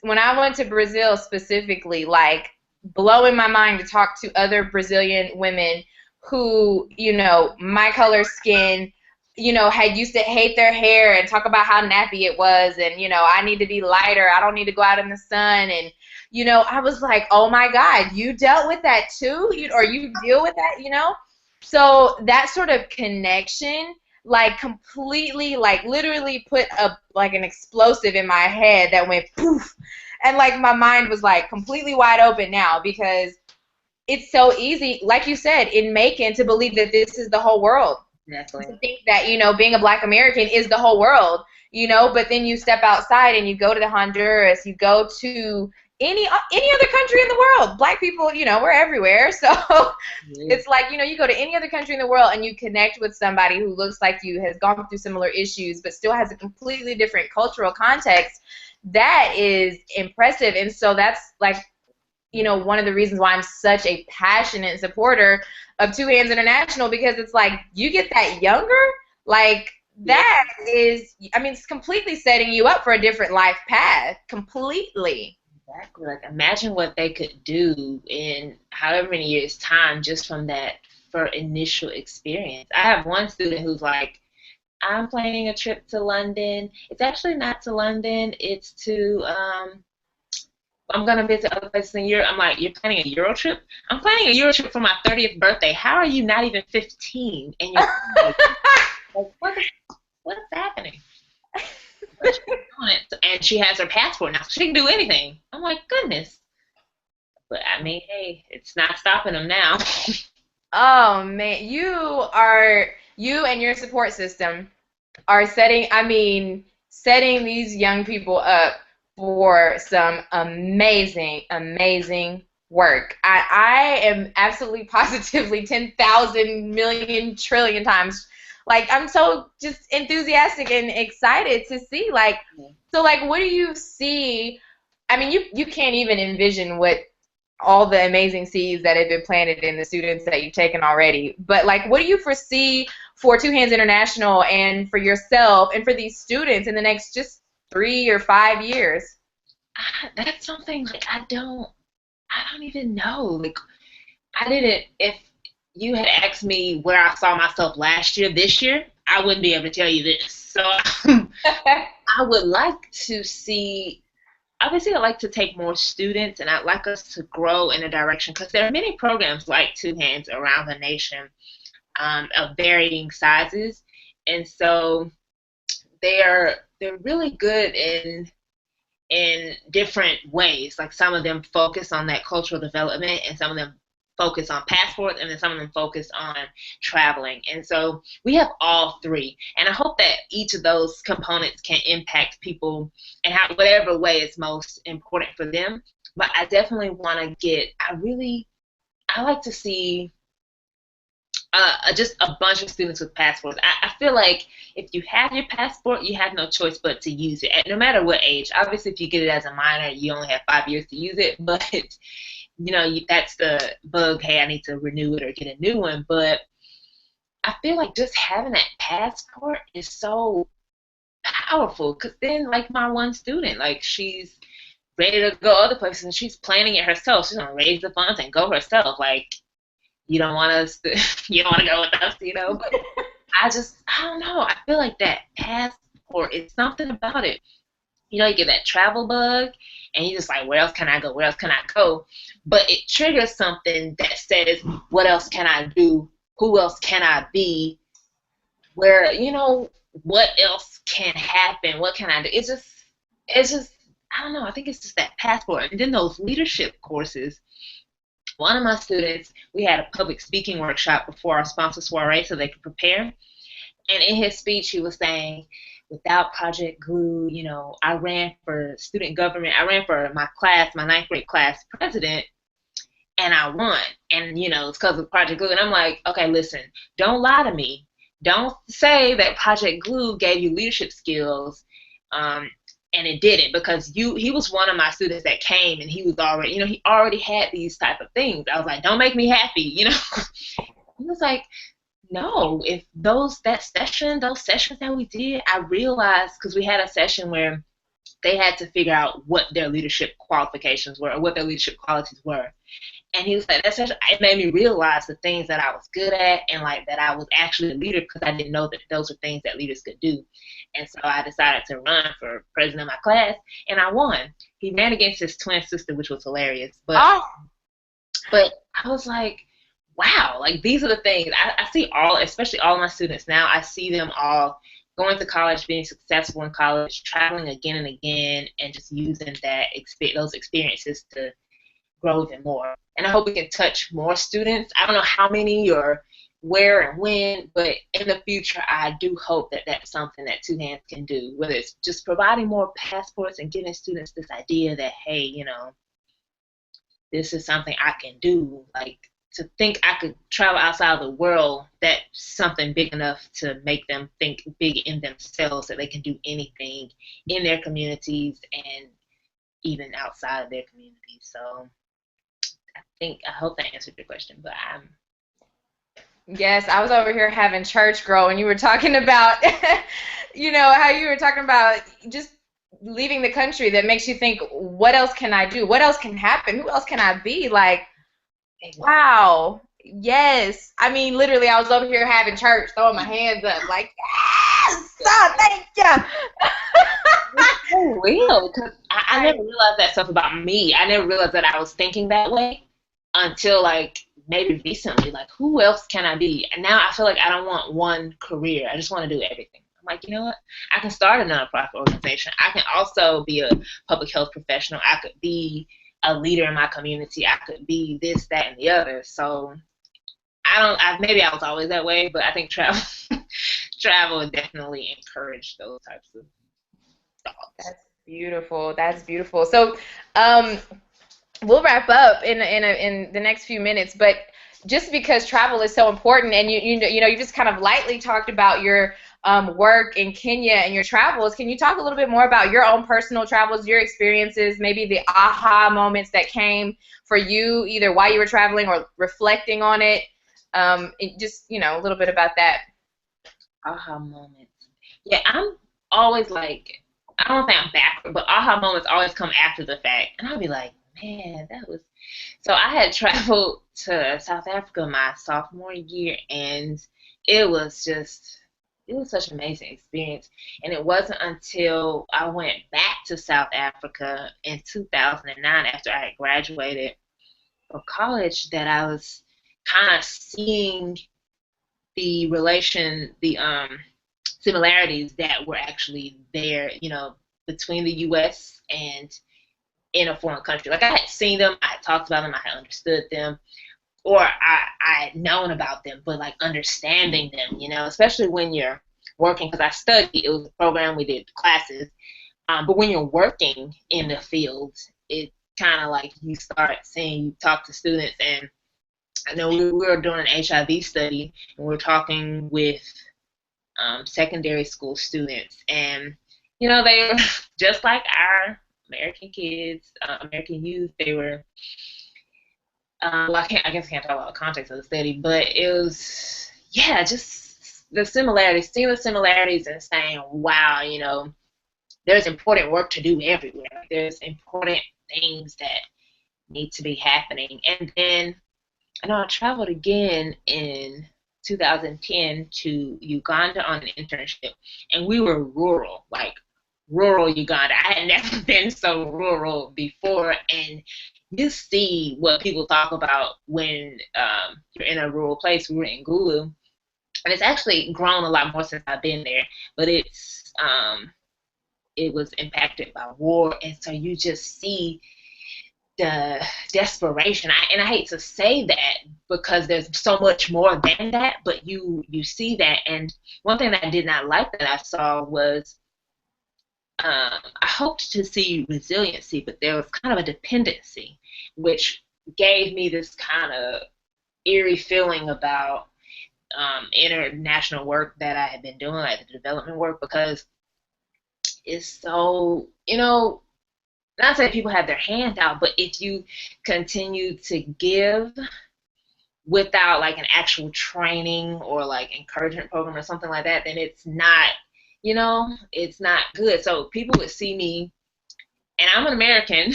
Speaker 1: when I went to Brazil specifically, like, blowing my mind to talk to other Brazilian women who, my color skin, had used to hate their hair and talk about how nappy it was, and, I need to be lighter, I don't need to go out in the sun. And, I was like, oh my God, you dealt with that too? Or you deal with that, So that sort of connection, like, completely, like, literally put an explosive in my head that went poof. And, like, my mind was, like, completely wide open now, because it's so easy, like you said, in Macon, to believe that this is the whole world.
Speaker 2: Exactly.
Speaker 1: To think that, being a Black American is the whole world, but then you step outside and you go to the Honduras, you go to any other country in the world. Black people, we're everywhere. So it's like, you go to any other country in the world and you connect with somebody who looks like you, has gone through similar issues, but still has a completely different cultural context. That is impressive. And so that's like, one of the reasons why I'm such a passionate supporter of Two Hands International, because it's like, you get that younger, like, that is, I mean, it's completely setting you up for a different life path, completely.
Speaker 2: Exactly. Like, imagine what they could do in however many years' time just from that for initial experience. I have one student who's like, I'm planning a trip to London. It's actually not to London. It's to I'm gonna visit other places in Europe. I'm like, you're planning a Euro trip? I'm planning a Euro trip for my 30th birthday. How are you not even 15? And you're like, what's happening? And she has her passport now, so she can do anything. I'm like, goodness. But I mean, hey, it's not stopping them now.
Speaker 1: Oh man, you and your support system are setting these young people up for some amazing, amazing work. I am absolutely positively 10,000 million trillion times, like, I'm so just enthusiastic and excited to see, like, so, like, what do you see? I mean, you can't even envision what all the amazing seeds that have been planted in the students that you've taken already. But, like, what do you foresee for Two Hands International and for yourself and for these students in the next just 3 or 5 years?
Speaker 2: That's something like I don't even know. Like, I didn't. If you had asked me where I saw myself last year, this year, I wouldn't be able to tell you this. So I would like to see. Obviously, I'd like to take more students, and I'd like us to grow in a direction, because there are many programs like Two Hands around the nation, of varying sizes, and so they're really good in different ways. Like, some of them focus on that cultural development, and some of them focus on passports, and then some of them focus on traveling. And so we have all three. And I hope that each of those components can impact people in whatever way is most important for them. But I definitely want to I like to see just a bunch of students with passports. I feel like if you have your passport, you have no choice but to use it, no matter what age. Obviously, if you get it as a minor, you only have 5 years to use it. But that's the bug. Hey, I need to renew it or get a new one. But I feel like just having that passport is so powerful. Because then, like my one student, like she's ready to go other places and she's planning it herself. She's gonna raise the funds and go herself. Like you don't want us to, you don't want to go with us. But I don't know. I feel like that passport, it's something about it. You get that travel bug, and you're just like, where else can I go? Where else can I go? But it triggers something that says, what else can I do? Who else can I be? Where, what else can happen? What can I do? It's just, I don't know. I think it's just that passport. And then those leadership courses. One of my students, we had a public speaking workshop before our sponsor soiree so they could prepare. And in his speech, he was saying, without Project Glue, I ran for student government. I ran for my class, my ninth grade class president, and I won. And, it's because of Project Glue. And I'm like, okay, listen, don't lie to me. Don't say that Project Glue gave you leadership skills, and it didn't, because he was one of my students that came, and he was already, he already had these type of things. I was like, don't make me happy, He was like, no, if those sessions that we did, I realized, because we had a session where they had to figure out what their leadership qualifications were, or what their leadership qualities were. And he was like, that session, it made me realize the things that I was good at, and like that I was actually a leader, because I didn't know that those were things that leaders could do. And so I decided to run for president of my class, and I won. He ran against his twin sister, which was hilarious. But I was like, wow, like these are the things I see especially all of my students now. I see them all going to college, being successful in college, traveling again and again, and just using those experiences to grow even more. And I hope we can touch more students. I don't know how many or where and when, but in the future, I do hope that that's something that Two Hands can do, whether it's just providing more passports and giving students this idea that, hey, this is something I can do. Like, to think I could travel outside of the world, that's something big enough to make them think big in themselves, that they can do anything in their communities and even outside of their communities. So I hope that answered your question, but
Speaker 1: Yes, I was over here having church, girl, and you were talking about, how you were talking about just leaving the country. That makes you think, what else can I do? What else can happen? Who else can I be? Like, wow. Yes. I mean, literally, I was over here having church, throwing my hands up, like, yes, oh, thank you.
Speaker 2: it's so real, because I never realized that stuff about me. I never realized that I was thinking that way until like maybe recently. Like, who else can I be? And now I feel like I don't want one career. I just want to do everything. I'm like, you know what? I can start a nonprofit organization. I can also be a public health professional. I could be a leader in my community. I could be this, that, and the other. So maybe I was always that way, but I think travel definitely encouraged those types of thoughts.
Speaker 1: That's beautiful. That's beautiful. So, we'll wrap up in the next few minutes, but just because travel is so important, and you just kind of lightly talked about your work in Kenya and your travels, can you talk a little bit more about your own personal travels, your experiences, maybe the aha moments that came for you either while you were traveling or reflecting on it? Just a little bit about that.
Speaker 2: Aha moments. Yeah, I'm always like, I don't think I'm backward, but aha moments always come after the fact. And I'll be like, man, that was. So I had traveled to South Africa my sophomore year, and it was such an amazing experience. And it wasn't until I went back to South Africa in 2009 after I had graduated from college that I was kind of seeing the similarities that were actually there, between the U.S. and in a foreign country. Like, I had seen them, I had talked about them, I had understood them, or I had known about them, but like understanding them, especially when you're working, because I studied, it was a program, we did classes, but when you're working in the field, it kind of like you start seeing, you talk to students, and I know we were doing an HIV study, and we are talking with secondary school students, and they were just like our American kids, American youth. They were, well, I guess I can't talk about the context of the study, but it was, yeah, just the similarities, seeing the similarities and saying, wow, there's important work to do everywhere. There's important things that need to be happening. And then I traveled again in 2010 to Uganda on an internship, and we were rural, like rural Uganda. I had never been so rural before, and you see what people talk about when you're in a rural place. We were in Gulu, and it's actually grown a lot more since I've been there, but it was impacted by war, and so you just see the desperation. And I hate to say that because there's so much more than that, but you see that. And one thing that I did not like that I saw was, I hoped to see resiliency, but there was kind of a dependency, which gave me this kind of eerie feeling about international work that I had been doing, like the development work, because it's so, not saying people have their hands out, but if you continue to give without like an actual training or like encouragement program or something like that, then it's not good. So people would see me, and I'm an American.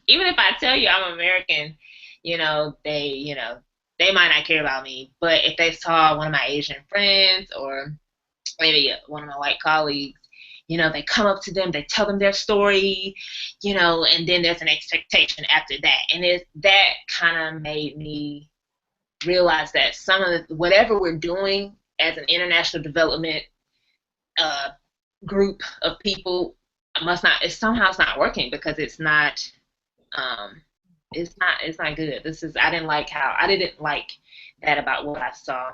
Speaker 2: Even if I tell you I'm American, they might not care about me. But if they saw one of my Asian friends or maybe one of my white colleagues, they come up to them, they tell them their story, and then there's an expectation after that. And that kind of made me realize that some of whatever we're doing as an international development uh, group of people it's not working, because um, it's not good. I didn't like that about what I saw.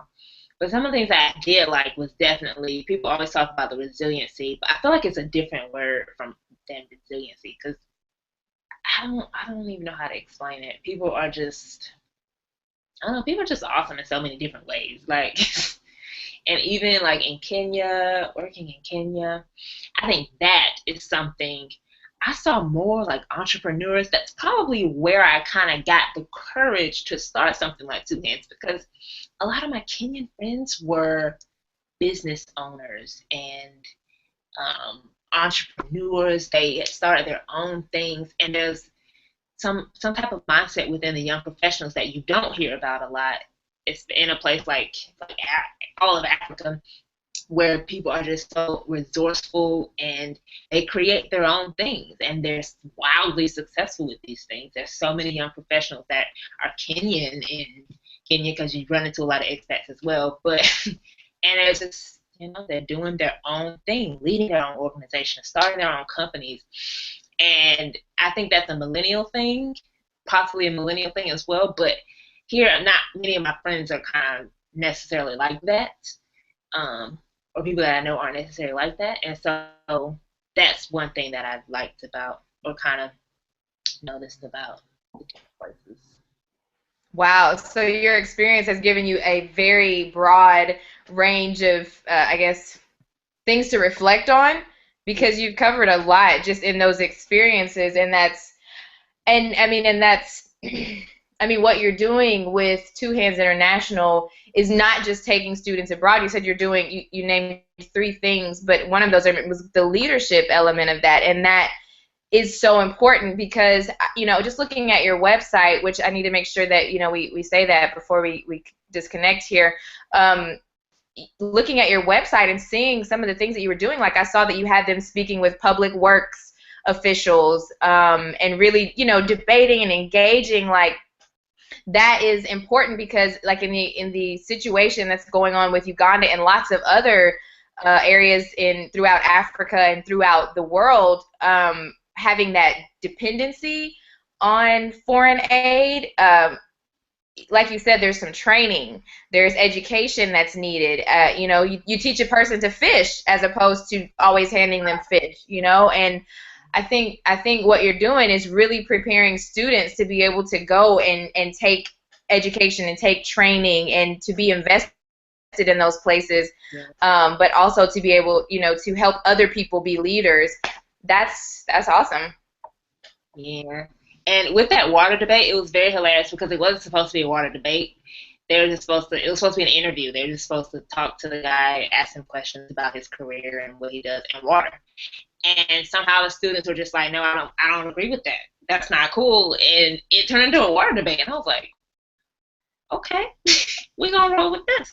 Speaker 2: But some of the things that I did like was definitely, people always talk about the resiliency, but I feel like it's a different word than resiliency, because I don't even know how to explain it. People are just, I don't know, people are just awesome in so many different ways. Like, and even like in Kenya, working in Kenya, I think that is something I saw more like entrepreneurs. That's probably where I kind of got the courage to start something like Two Hands, because a lot of my Kenyan friends were business owners and entrepreneurs. They had started their own things, and there's some type of mindset within the young professionals that you don't hear about a lot. It's in a place like all of Africa, where people are just so resourceful, and they create their own things, and they're wildly successful with these things. There's so many young professionals that are Kenyan in Kenya, because you run into a lot of expats as well. But and it's just, they're doing their own thing, leading their own organizations, starting their own companies. And I think that's a millennial thing, possibly a millennial thing as well. But here, not many of my friends are kind of necessarily like that. Or people that I know aren't necessarily like that. And so that's one thing that I've liked about, or kind of noticed about the different places.
Speaker 1: Wow. So your experience has given you a very broad range of, I guess, things to reflect on, because you've covered a lot just in those experiences. And I mean, and that's, I mean, what you're doing with Two Hands International is not just taking students abroad. You said you named three things, but one of those was the leadership element of that. And that is so important because, just looking at your website, which I need to make sure that, we say that before we disconnect here. Looking at your website and seeing some of the things that you were doing, like I saw that you had them speaking with public works officials, and really, debating and engaging, like that is important, because like in the situation that's going on with Uganda and lots of other areas throughout Africa and throughout the world, having that dependency on foreign aid, like you said, there's some training, there's education that's needed. You teach a person to fish as opposed to always handing them fish, and I think what you're doing is really preparing students to be able to go and take education and take training and to be invested in those places,
Speaker 2: Yeah.
Speaker 1: but also to be able, to help other people be leaders. That's awesome.
Speaker 2: Yeah. And with that water debate, it was very hilarious because it wasn't supposed to be a water debate. They were just supposed to, it was supposed to be an interview. They were just supposed to talk to the guy, ask him questions about his career and what he does in water. And somehow the students were just like, no, I don't agree with that. That's not cool. And it turned into a water debate. And I was like, okay, we're gonna roll with this.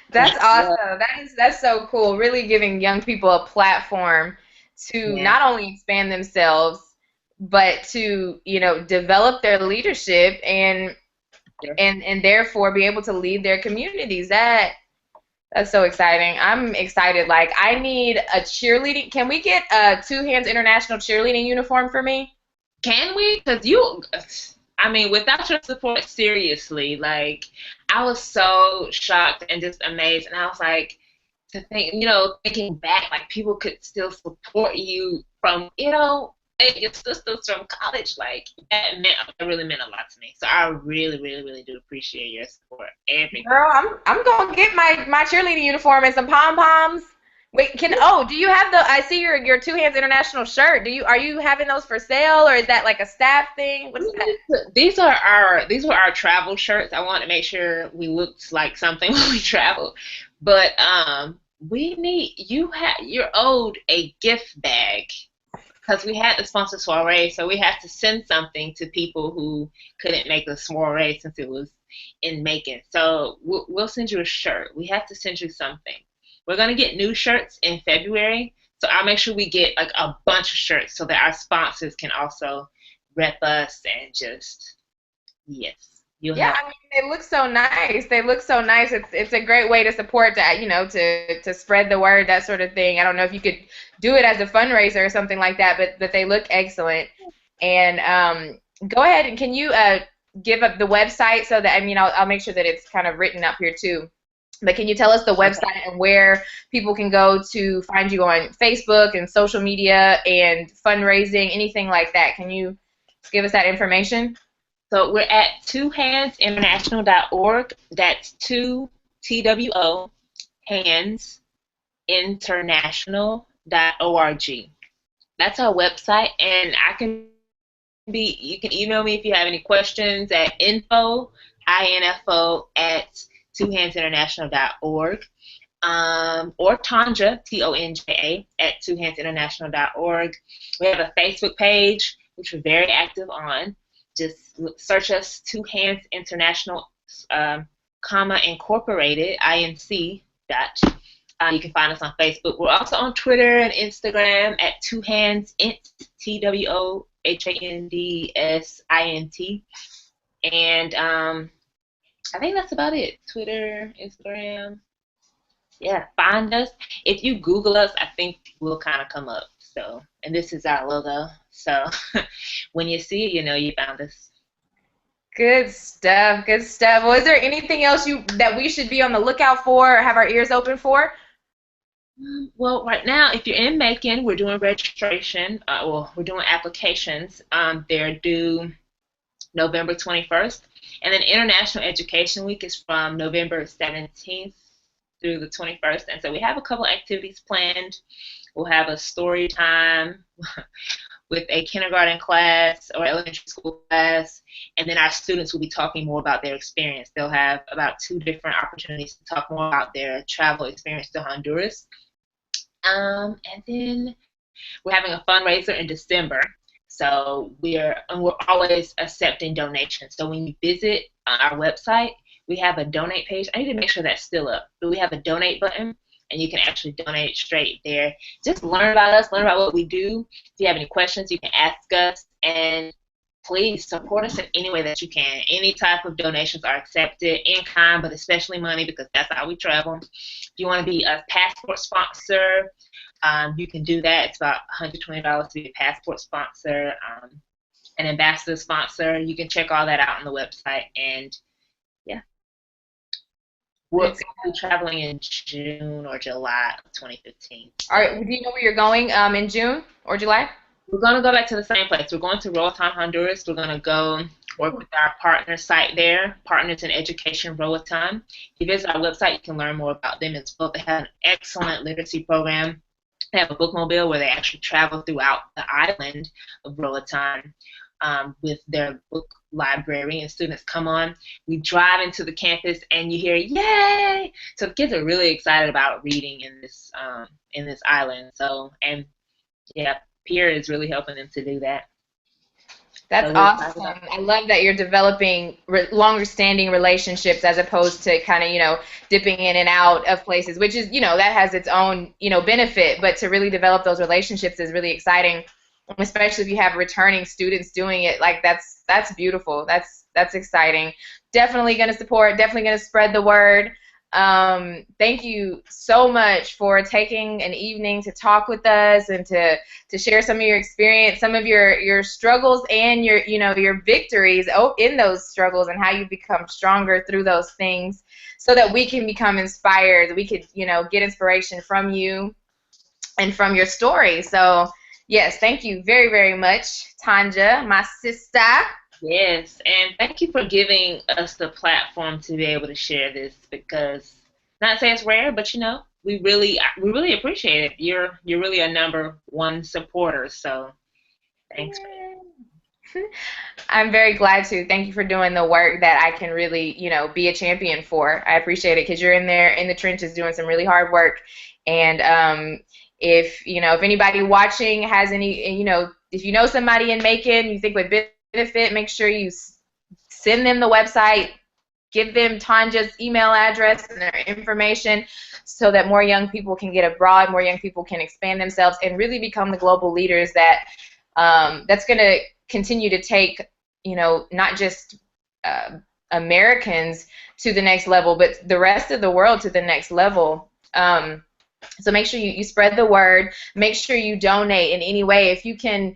Speaker 1: That's
Speaker 2: Yeah.
Speaker 1: awesome. That's so cool. Really giving young people a platform to
Speaker 2: Yeah.
Speaker 1: not only expand themselves, but to, develop their leadership and
Speaker 2: Yeah.
Speaker 1: and therefore be able to lead their communities. That's so exciting. I'm excited. Like I need a cheerleading. Can we get a Two Hands International cheerleading uniform for me?
Speaker 2: Can we? Because I mean, without your support, seriously, like, I was so shocked and just amazed. And I was like, to think, thinking back, like, people could still support you from, your sisters from college. Like, that really meant a lot to me. So I really, really, really do appreciate your support. Everything.
Speaker 1: Girl, I'm gonna get my cheerleading uniform and some pom poms. Wait, do you have I see your Two Hands International shirt. Are you having those for sale or is that like a staff thing? What's that?
Speaker 2: These were our travel shirts. I wanted to make sure we looked like something when we traveled. But you're owed a gift bag because we had to sponsor soiree, so we had to send something to people who couldn't make the soiree since it was in Macon. So we'll send you a shirt. We have to send you something. We're gonna get new shirts in February, so I'll make sure we get like a bunch of shirts so that our sponsors can also rep us and just yes, you'll
Speaker 1: Yeah,
Speaker 2: have.
Speaker 1: I mean they look so nice. They look so nice. It's a great way to support that, to spread the word, that sort of thing. I don't know if you could do it as a fundraiser or something like that, but they look excellent. And go ahead and can you give up the website so that I'll make sure that it's kind of written up here too. But can you tell us the
Speaker 2: Okay.
Speaker 1: website and where people can go to find you on Facebook and social media and fundraising, anything like that? Can you give us that information?
Speaker 2: So we're at twohandsinternational.org. That's two TWO hands international.org. That's our website, and you can email me if you have any questions at info at twohandsinternational.org, or Tonja, Tonja, at twohandsinternational.org. We have a Facebook page, which we're very active on. Just search us, Two Hands International, Incorporated, INC, dot. You can find us on Facebook. We're also on Twitter and Instagram at Two Hands Int, TWOHANDSINT. And I think that's about it. Twitter, Instagram. Yeah, find us. If you Google us, I think we'll kind of come up. So, and this is our logo. So, when you see it, you know you found us.
Speaker 1: Good stuff. Good stuff. Well, is there anything else that we should be on the lookout for or have our ears open for?
Speaker 2: Well, right now, if you're in Macon, we're doing registration. We're doing applications. They're due November 21st. And then International Education Week is from November 17th through the 21st. And so we have a couple activities planned. We'll have a story time with a kindergarten class or elementary school class, and then our students will be talking more about their experience. They'll have about 2 different opportunities to talk more about their travel experience to Honduras. And then we're having a fundraiser in December. So we're always accepting donations. So when you visit our website, we have a donate page. I need to make sure that's still up, but we have a donate button, and you can actually donate straight there. Just learn about us, learn about what we do. If you have any questions, you can ask us, and please support us in any way that you can. Any type of donations are accepted, in kind, but especially money because that's how we travel. If you want to be a passport sponsor, you can do that. It's about $120 to be a passport sponsor. an ambassador sponsor. You can check all that out on the website. And yeah, we'll
Speaker 1: Good.
Speaker 2: be traveling in June or July of 2015.
Speaker 1: All
Speaker 2: So
Speaker 1: right, do you know where you're going in June or July?
Speaker 2: we're going to go back to the same place. We're going to Roatan, Honduras. We're going to go work with our partner site there, Partners in Education Roatan. If you visit our website, you can learn more about them as well. They have an excellent literacy program. They have a bookmobile where they actually travel throughout the island of Roatan with their book library, and students come on. We drive into the campus, and you hear "Yay!" So the kids are really excited about reading in this island. So and yeah, Peer is really helping them to do that.
Speaker 1: That's
Speaker 2: So we're excited
Speaker 1: awesome.
Speaker 2: about
Speaker 1: I love that you're developing longer standing relationships as opposed to kind of, dipping in and out of places, which is, that has its own, benefit. But to really develop those relationships is really exciting, especially if you have returning students doing it. Like that's beautiful. That's exciting. Definitely going to support, definitely going to spread the word. Thank you so much for taking an evening to talk with us and to share some of your experience, some of your struggles and your victories in those struggles and how you become stronger through those things so that we can become inspired. We could, get inspiration from you and from your story. So, yes, thank you very, very much, Tonja, my sister.
Speaker 2: Yes, and thank you for giving us the platform to be able to share this because not say it's rare, but we really appreciate it. You're really a number one supporter, so thanks for
Speaker 1: I'm very glad to. Thank you for doing the work that I can really, be a champion for. I appreciate it because you're in there in the trenches doing some really hard work. And if anybody watching has any, if you know somebody in Macon you think would benefit, make sure you send them the website, give them Tonja's email address and their information so that more young people can get abroad, more young people can expand themselves and really become the global leaders that's going to continue to take, not just Americans to the next level, but the rest of the world to the next level. So make sure you spread the word. Make sure you donate in any way. If you can,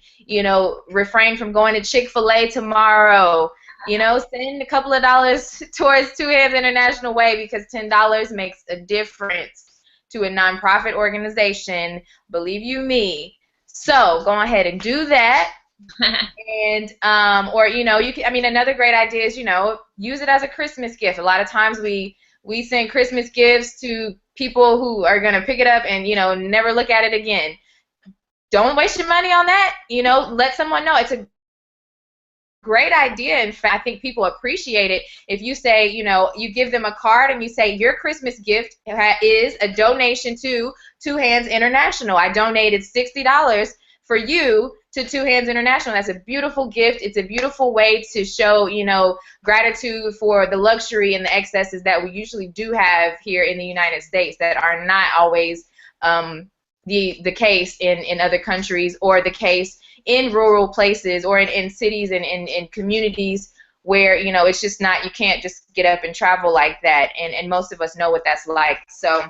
Speaker 1: refrain from going to Chick-fil-A tomorrow, send a couple of dollars towards Two Hands International Way because $10 makes a difference to a nonprofit organization. Believe you me. So go ahead and do that.
Speaker 2: it.
Speaker 1: And or you can, I mean, another great idea is use it as a Christmas gift. A lot of times we send Christmas gifts to people who are going to pick it up and never look at it again. Don't waste your money on that. Let someone know it's a great idea. In fact, I think people appreciate it if you say, you give them a card and you say your Christmas gift is a donation to Two Hands International. I donated $60 for you to Two Hands International. That's a beautiful gift. It's a beautiful way to show, gratitude for the luxury and the excesses that we usually do have here in the United States that are not always the case in other countries or the case in rural places or in cities and in communities where it's just not, you can't just get up and travel like that, and most of us know what that's like. So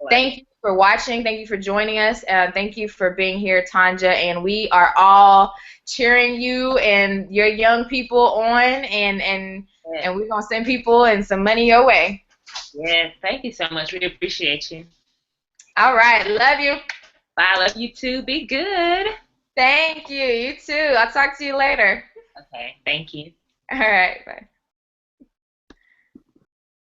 Speaker 1: thank you for watching, thank you for joining us, thank you for being here, Tonja, and we are all cheering you and your young people on, and we're gonna send people and some money your way.
Speaker 2: Yes, thank you so much. We appreciate you.
Speaker 1: All right, love you.
Speaker 2: Bye. I love you too. Be good.
Speaker 1: Thank you. You too. I'll talk to you later.
Speaker 2: Okay, thank you.
Speaker 1: All right, bye.